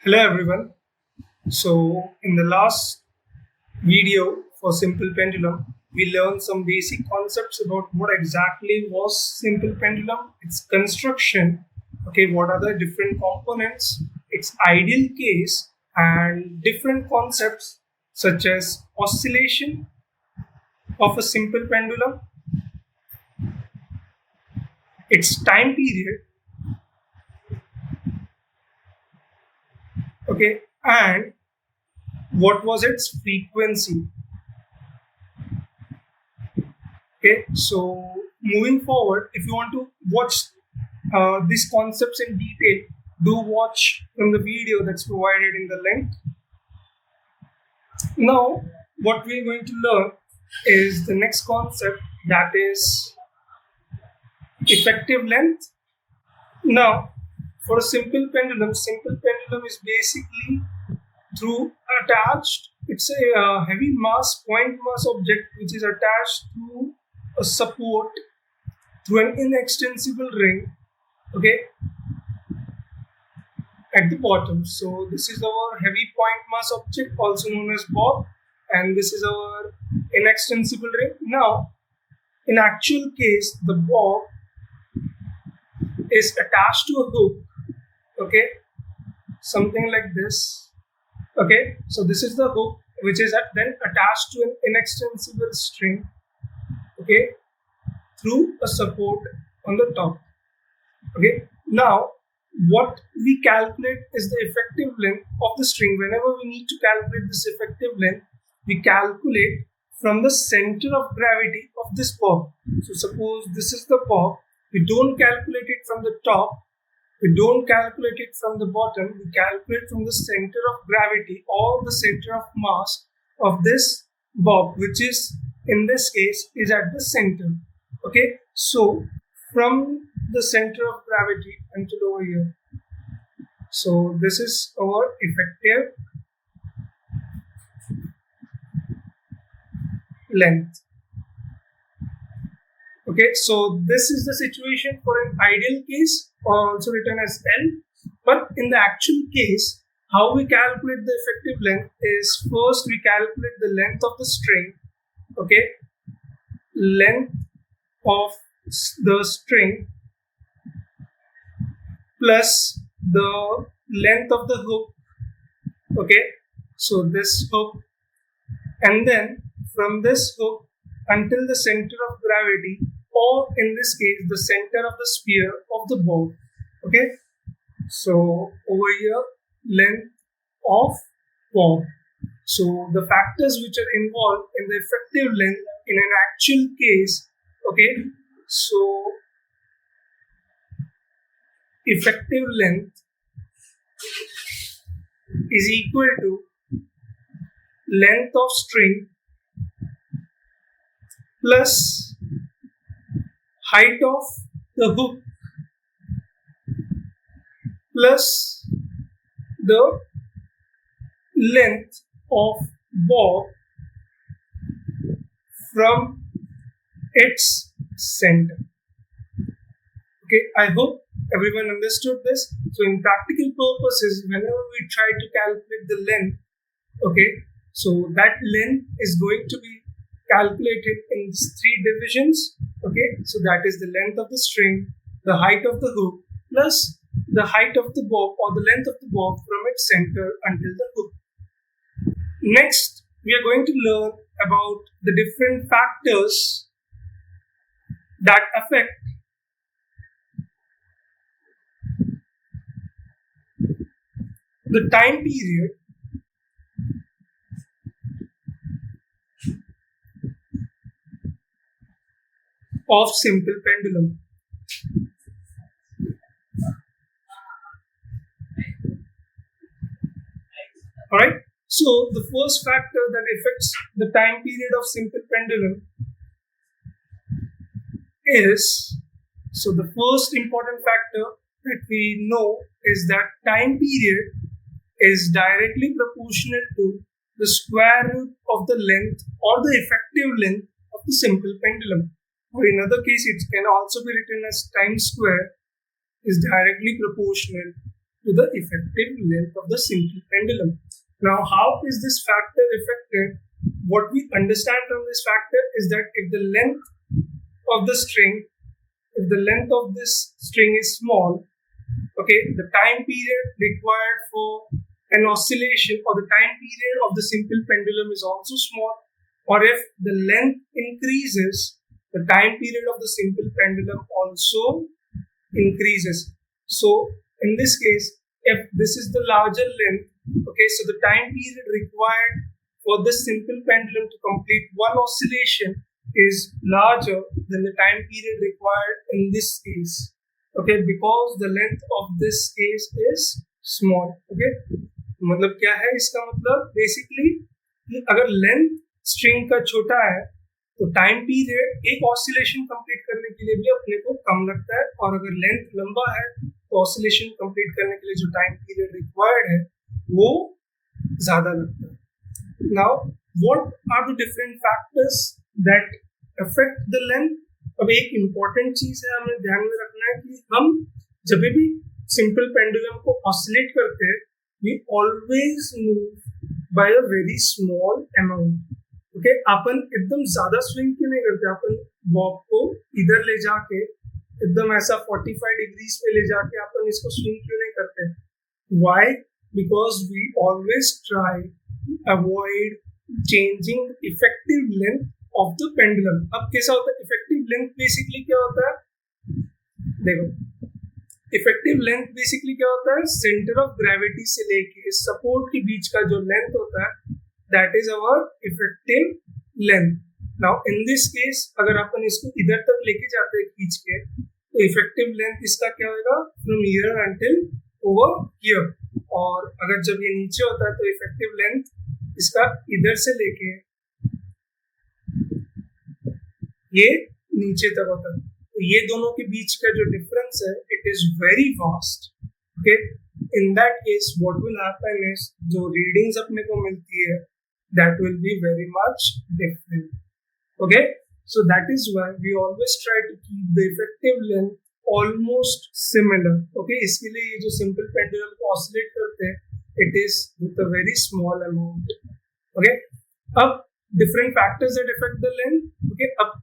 Hello everyone. So in the last video for Simple Pendulum, we learned some basic concepts about what exactly was Simple Pendulum, its construction, okay, what are the different components, its ideal case, and different concepts such as oscillation of a simple pendulum, its time period, okay, and what was its frequency. Okay, so moving forward, if you want to watch these concepts in detail, do watch from the video that's provided in the link. Now, what we're going to learn is the next concept, that is effective length. Now, for a simple pendulum is basically through attached. It's a heavy mass, point mass object which is attached to a support through an inextensible ring, okay, at the bottom. So this is our heavy point mass object, also known as bob, and this is our inextensible ring. Now, in actual case, the bob is attached to a hook, okay, something like this. Okay, so this is the hook which is then attached to an inextensible string, okay, through a support on the top. Okay, now what we calculate is the effective length of the string. Whenever we need to calculate this effective length, we calculate from the center of gravity of this bob. So suppose this is the bob, we don't calculate it from the top, we don't calculate it from the bottom, we calculate from the center of gravity or the center of mass of this bob, which is in this case is at the center. Okay, so from the center of gravity until over here. So this is our effective length. Okay, so this is the situation for an ideal case, or also written as L. But in the actual case, how we calculate the effective length is first we calculate the length of the string, okay, length of the string plus the length of the hook, okay, so this hook, and then from this hook until the center of gravity, or in this case the center of the sphere of the bob. Okay, so over here length of bob. So the factors which are involved in the effective length in an actual case, okay, so effective length is equal to length of string plus height of the hook plus the length of bob from its center. Okay, I hope everyone understood this. So in practical purposes, whenever we try to calculate the length, okay, so that length is going to be calculated in three divisions. Okay, so that is the length of the string, the height of the hook, plus the height of the bob or the length of the bob from its center until the hook. Next, we are going to learn about the different factors that affect the time period of simple pendulum. Alright, so the first factor that affects the time period of simple pendulum is, so the first important factor that we know is that time period is directly proportional to the square root of the length or the effective length of the simple pendulum. Or in other case, it can also be written as time square is directly proportional to the effective length of the simple pendulum. Now, how is this factor affected? What we understand from this factor is that if the length of the string, if the length of this string is small, okay, the time period required for an oscillation or the time period of the simple pendulum is also small. Or if the length increases, the time period of the simple pendulum also increases. So in this case, if this is the larger length, okay, so the time period required for this simple pendulum to complete one oscillation is larger than the time period required in this case, okay, because the length of this case is small. Okay, मतलब क्या है इसका मतलब basically अगर length string का छोटा है तो टाइम पीरियड एक ऑसिलेशन कंप्लीट करने के लिए भी अपने को कम लगता है, और अगर लेंथ लंबा है तो ऑसिलेशन कंप्लीट करने के लिए जो टाइम पीरियड रिक्वायर्ड है वो ज्यादा लगता है. Now what are the different factors that affect the length? अब एक इम्पॉर्टेंट चीज है हमें ध्यान में रखना है कि हम जब भी सिंपल पेंडुलम को ऑसिलेट करते हैं we always move by a very small amount. Okay, अपन एकदम ज्यादा स्विंग क्यों नहीं करते? अपन बॉब को इधर ले जाके एकदम ऐसा 45 डिग्रीज पे ले जाके अपन इसको स्विंग क्यों नहीं करते? Why? Because we always try avoid changing effective length of the pendulum. अब कैसा होता है इफेक्टिव लेंथ? बेसिकली क्या होता है, देखो इफेक्टिव लेंथ बेसिकली क्या होता है, सेंटर ऑफ ग्रेविटी से लेके सपोर्ट के बीच का जो लेंथ होता है that is our effective length. Now in this case अगर अपन इसको इधर तक लेके जाते हैं खींच के तो इफेक्टिव लेंथ इसका क्या होगा, from here until over here. और अगर जब ये नीचे होता है तो इफेक्टिव लेंथ इसका इधर से लेके ये नीचे तक होता है. तो ये दोनों के बीच का जो डिफरेंस है it is very vast. Okay, in that case what will happen is जो रीडिंग्स अपने को मिलती है that will be very much different. Okay, so that is why we always try to keep the effective length almost similar. Okay, इसके लिए ये जो simple pendulum को oscillate करते हैं it is with a very small amount. Okay, अब different factors that affect the length. Okay, अब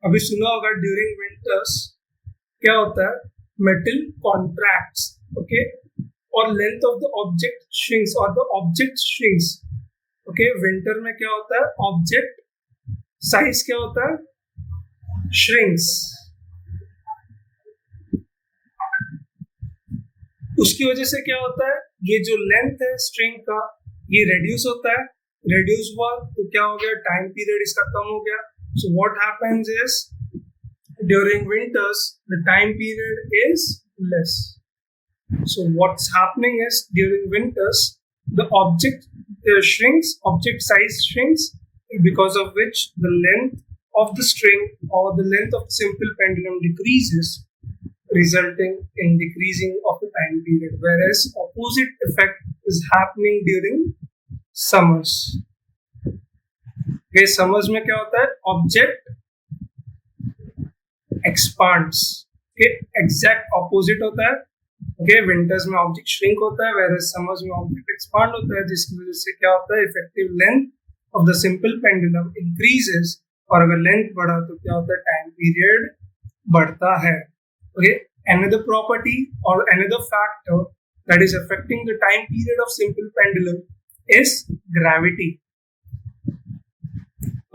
अभी सुना होगा during winters क्या होता है, metal contracts. Okay, or length of the object shrinks or the object shrinks. Okay, winter में क्या होता है, ऑब्जेक्ट साइज क्या होता है, श्रिंक्स. उसकी वजह से क्या होता है, ये जो लेंथ है स्ट्रिंग का ये रेड्यूस होता है. रेड्यूस हुआ तो क्या हो गया, टाइम पीरियड इसका कम हो गया. So what happens is during winters the time period is less. So what's happening is during winters the object shrinks, object size shrinks, because of which the length of the string or the length of the simple pendulum decreases, resulting in decreasing of the time period, whereas opposite effect is happening during summers. Okay, summers में क्या होता है, object expands. Okay, exact opposite होता है. Okay, winters में object shrink होता है where summers में ऑब्जेक्ट एक्सपांड होता है, जिसकी वजह से क्या होता है, effective length of the simple pendulum increases. और अगर लेंथ बढ़ा तो क्या होता है, टाइम पीरियड बढ़ता है. ओके, अनदर प्रॉपर्टी और another factor that is affecting the time period of simple pendulum is gravity.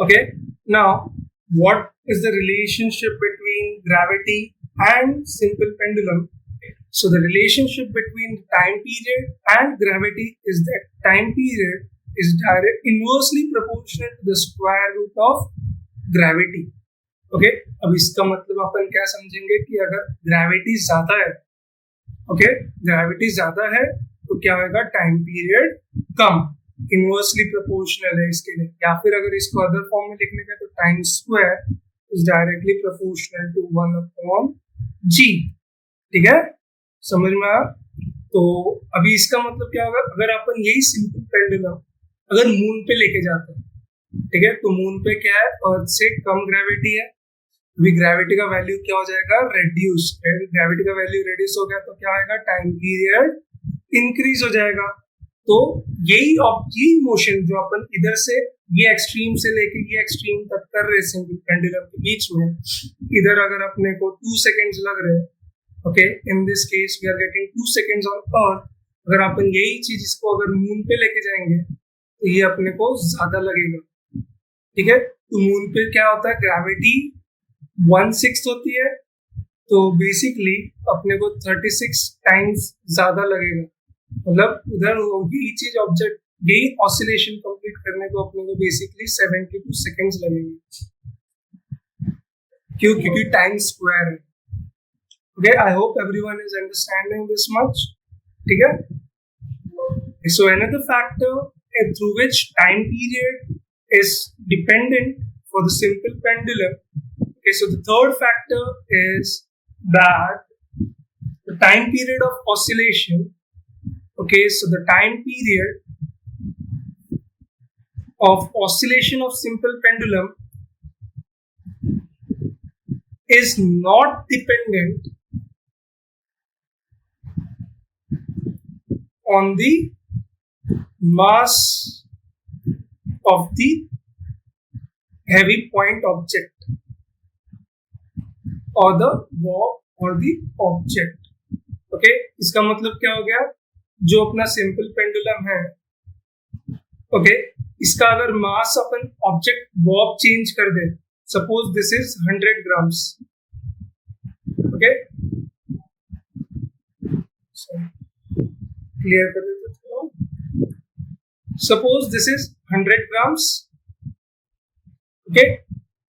Okay, now what is the relationship between gravity and simple pendulum? So the relationship between time period and gravity is that time period is inversely proportional to the square root of gravity. Okay, अब इसका मतलब अपन क्या समझेंगे कि अगर gravity ज्यादा है, okay, gravity ज्यादा है तो क्या होगा, टाइम पीरियड कम. इनवर्सली प्रोपोर्शनल है इसके लिए. या फिर अगर इसको अदर फॉर्म में लिखने का तो time square is directly proportional to 1/g. ठीक है, समझ में आया? तो अभी इसका मतलब क्या होगा, अगर अपन यही सिंपल पेंडुलम अगर मून पे लेके जाते हैं, ठीक है, तो मून पे क्या है, अर्थ से कम ग्रेविटी है. अभी ग्रेविटी का वैल्यू क्या हो जाएगा, रेड्यूस. ग्रेविटी का वैल्यू रेड्यूस हो गया तो क्या आएगा, टाइम पीरियड इंक्रीज हो जाएगा। तो यही मोशन जो अपन इधर से ये एक्सट्रीम से लेके ये एक्सट्रीम तक कर रहे सिंपल पेंडुलम के बीच में, इधर अगर अपने को 2 सेकेंड्स लग रहे हैं, okay, in this case we are getting 2 seconds on earth, अगर अपन यही चीज इसको अगर मून पे लेके जाएंगे तो ये अपने को ज्यादा लगेगा, ठीक है। तो मून पे क्या होता है, ग्रेविटी 1/6 होती है, तो बेसिकली अपने को 36 टाइम्स ज्यादा लगेगा, मतलब उधर यही चीज ऑब्जेक्ट यही ऑसिलेशन कंप्लीट करने को अपने को बेसिकली 72 सेकेंड्स लगेंगे, क्योंकि टाइम स्क्वायर है। Okay, I hope everyone is understanding this much, ठीक है। So another factor through which time period is dependent for the simple pendulum. Okay, so the third factor is that the time period of oscillation. Okay, so the time period of oscillation of simple pendulum is not dependent on the mass of the heavy point object or the warp or the object. Okay, इसका मतलब क्या हो गया, जो अपना simple pendulum है, okay, इसका अगर मास अपन ऑब्जेक्ट warp चेंज कर दे, suppose this is 100 grams, okay, clear कर देते थोड़ा। Suppose this is 100 grams, okay,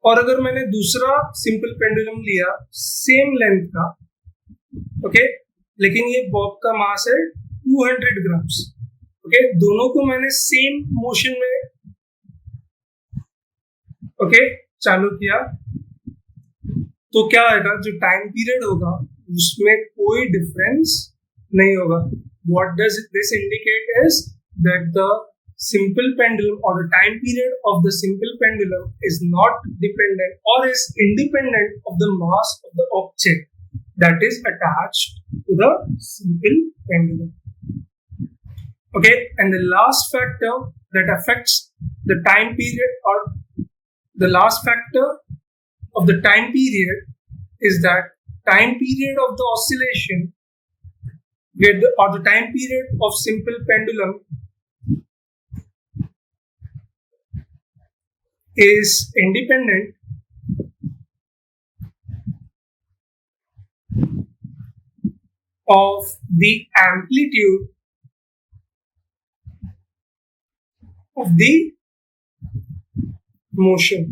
और अगर मैंने दूसरा सिंपल पेंडुलम लिया सेम लेंथ का, ओके, लेकिन ये बॉब का मास है 200 ग्राम्स, ओके, दोनों को मैंने सेम मोशन में, ओके, चालू किया, तो क्या आएगा, जो टाइम पीरियड होगा उसमें कोई डिफरेंस नहीं होगा। What does this indicate is that the simple pendulum or the time period of the simple pendulum is not dependent or is independent of the mass of the object that is attached to the simple pendulum. Okay, and the last factor that affects the time period, or the last factor of the time period, is that time period of the oscillation or the time period of simple pendulum is independent of the amplitude of the motion.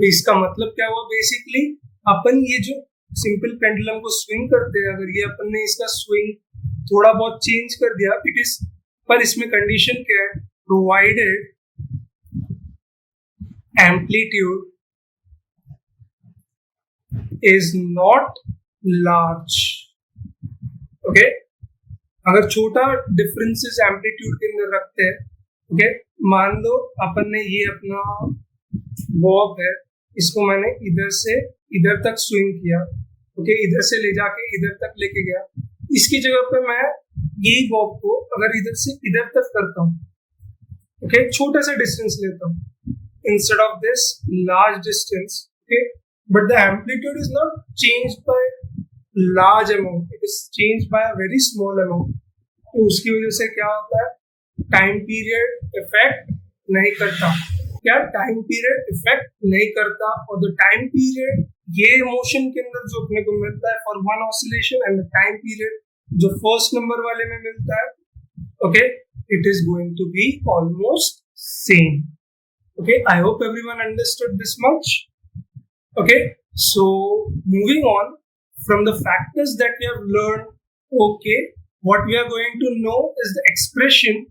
इसका मतलब क्या हुआ, basically अपन ये जो simple pendulum को swing करते हैं, अगर ये अपन ने इसका स्विंग थोड़ा बहुत चेंज कर दिया, इट इज, पर इसमें कंडीशन क्या है, provided amplitude is not large. Okay, अगर छोटा डिफरेंसेस एम्पलीट्यूड के अंदर रखते हैं, ओके, मान लो अपन ने ये अपना बॉब है, इसको मैंने इधर से इधर तक स्विंग किया, ओके, इधर से ले जाके इधर तक लेके गया, इसकी जगह पे मैं यही बॉब को अगर इधर से इधर तक करता हूँ, ओके, छोटा सा डिस्टेंस लेता हूँ instead of this large distance, okay, but the amplitude is not changed by large amount, it is changed by a very small amount. तो उसकी वजह से क्या होता है, टाइम पीरियड इफेक्ट नहीं करता, क्या टाइम पीरियड इफेक्ट नहीं करता, और द टाइम पीरियड ये मोशन के अंदर जो अपने को मिलता है for one oscillation, and the time period जो फर्स्ट नंबर वाले में मिलता है, okay, it is going to be almost same. Okay, I hope everyone understood this much. Okay, so moving on from the factors that we have learned, okay, what we are going to know is the expression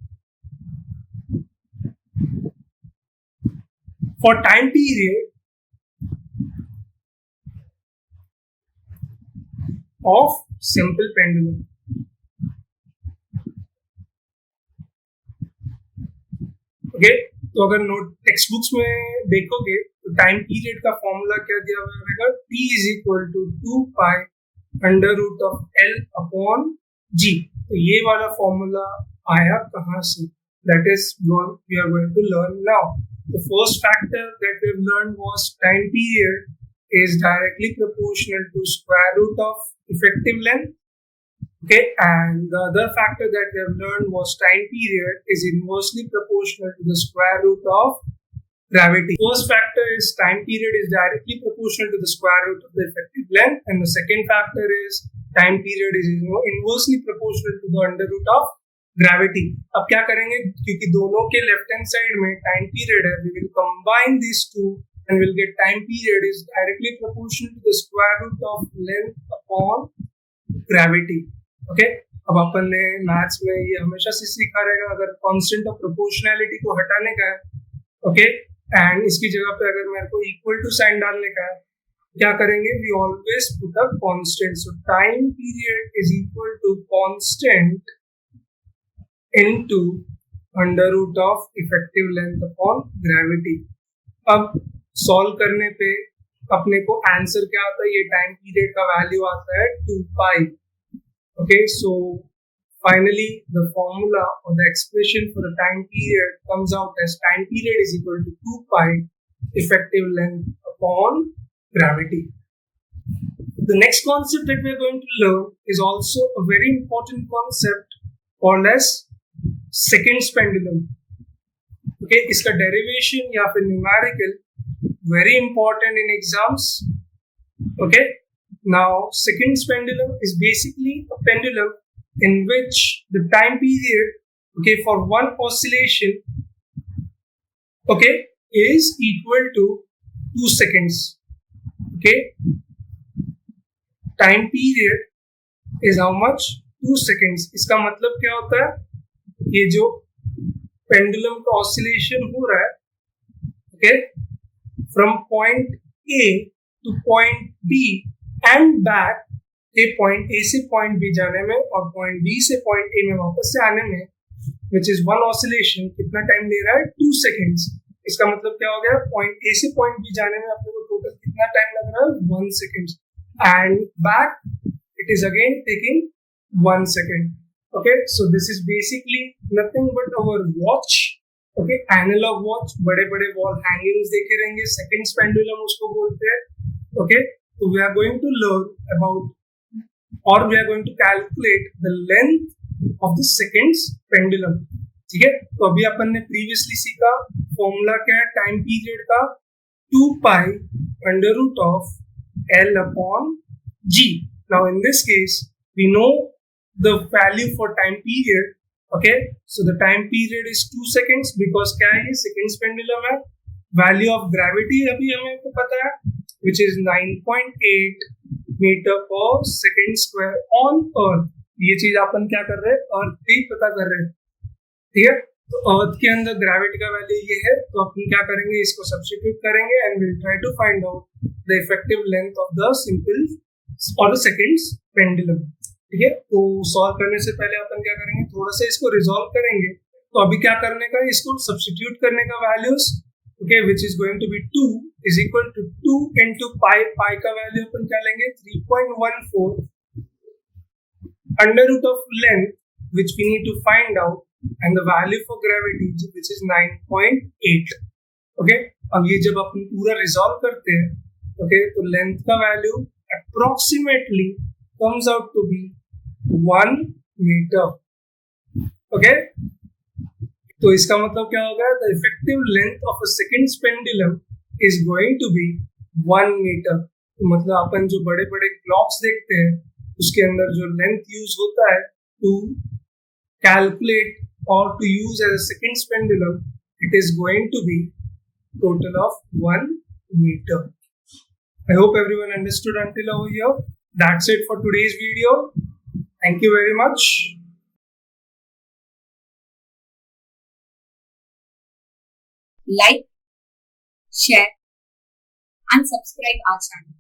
for time period of simple pendulum. Okay, तो अगर note text books में देखोगे तो time period का formula क्या दिया हुआ रहेगा, T = 2 pi under root of L upon G. तो ये वाला फॉर्मूला आया कहाँ से? That is what we are going to learn now. The first factor that we have learned was time period is directly proportional to square root of effective length. Okay, and the other factor that we have learned was time period is inversely proportional to the square root of gravity. First factor is time period is directly proportional to the square root of the effective length, and the second factor is time period is inversely proportional to the under root of gravity. अब क्या करेंगे, क्योंकि दोनों के left hand side में time period है, we will combine these two and we'll get time period is directly proportional to the square root of length upon gravity. Okay, अब अपन ने मैथ्स में ये हमेशा से सीखा रहेगा, अगर कांस्टेंट ऑफ प्रोपोर्शनैलिटी को हटाने का है, ओके, एंड इसकी जगह पे अगर मेरे को इक्वल टू साइन डालने का है, क्या करेंगे, we always put a constant. So time period is equal to constant into under root of effective length upon gravity. अब सॉल्व करने पे अपने को आंसर क्या आता है, ये टाइम पीरियड का वैल्यू आता है 2 pi. Okay, so finally the formula or the expression for the time period comes out as time period is equal to 2 pi effective length upon gravity. The next concept that we are going to learn is also a very important concept called as seconds pendulum. Okay, iska derivation या फिर numerical very important in exams. Okay, now seconds pendulum is basically a pendulum in which the time period, okay, for one oscillation, okay, is equal to 2 seconds. Okay, time period is how much? 2 seconds. इसका मतलब क्या होता है, ये जो pendulum का oscillation हो रहा है, okay, from point A to point B and back, ये पॉइंट ए से पॉइंट बी जाने में और पॉइंट बी से पॉइंट ए में वापस से आने में, विच इज वन ऑसिलेशन, कितना टाइम ले रहा है? 2 सेकेंड्स. इसका मतलब क्या हो गया, पॉइंट ए से पॉइंट बी जाने में अपने को टोटल कितना टाइम लग रहा है? 1 second, and back it is again taking 1 second. Okay, so this is basically nothing but our watch. Okay, analog watch, बड़े बड़े वॉल हैंगिंग्स देखे रहेंगे, सेकेंड्स पेंडुलम उसको बोलते हैं. Okay, so we are going to learn about, or we are going to calculate the length of the seconds pendulum. ठीक है, तो अभी अपन ने प्रीवियसली सीखा फॉर्मूला क्या है टाइम पीरियड का, 2 pi under root of L upon G. Now in this case we know the value for time period. Okay, so the time period is 2 seconds because क्या है, ये सेकेंड्स पेंडुलम है. Value of gravity अभी हमें को पता है, which is 9.8 metre per second square on earth. ये चीज अपन क्या कर रहे हैं, अर्थ पे ही पता कर रहे हैं. ठीक है, तो अर्थ के अंदर ग्रेविटी का वैल्यू ये है, तो अपन क्या करेंगे, इसको सब्स्टिट्यूट करेंगे and will try to find out the effective length of the simple और द सेकेंड्स पेंडुलम. ठीक है, तो सॉल्व करने से पहले अपन क्या करेंगे, थोड़ा सा इसको रिजॉल्व करेंगे. तो अभी क्या करने का, इसको सब्स्टिट्यूट करने का values, okay, which is going to be 2 is equal to 2 into pi. Pi का वैल्यू अपन क्या लेंगे, 3.14 under root of length which we need to find out, and the value for gravity which is 9.8. okay, अब ये जब अपन पूरा resolve करते हैं, okay, तो लेंथ का value approximately comes out to be 1 meter. okay, तो इसका मतलब क्या होगा, the effective length of a seconds pendulum is going to be 1 metre. तो मतलब अपन जो बड़े बड़े क्लॉक्स देखते हैं उसके अंदर जो लेंथ यूज होता है टू कैलकुलेट और to use as a seconds pendulum, it is going to be total of 1 metre. I hope everyone understood until over here. That's it for today's video. Thank you very much. Like, share and subscribe our channel.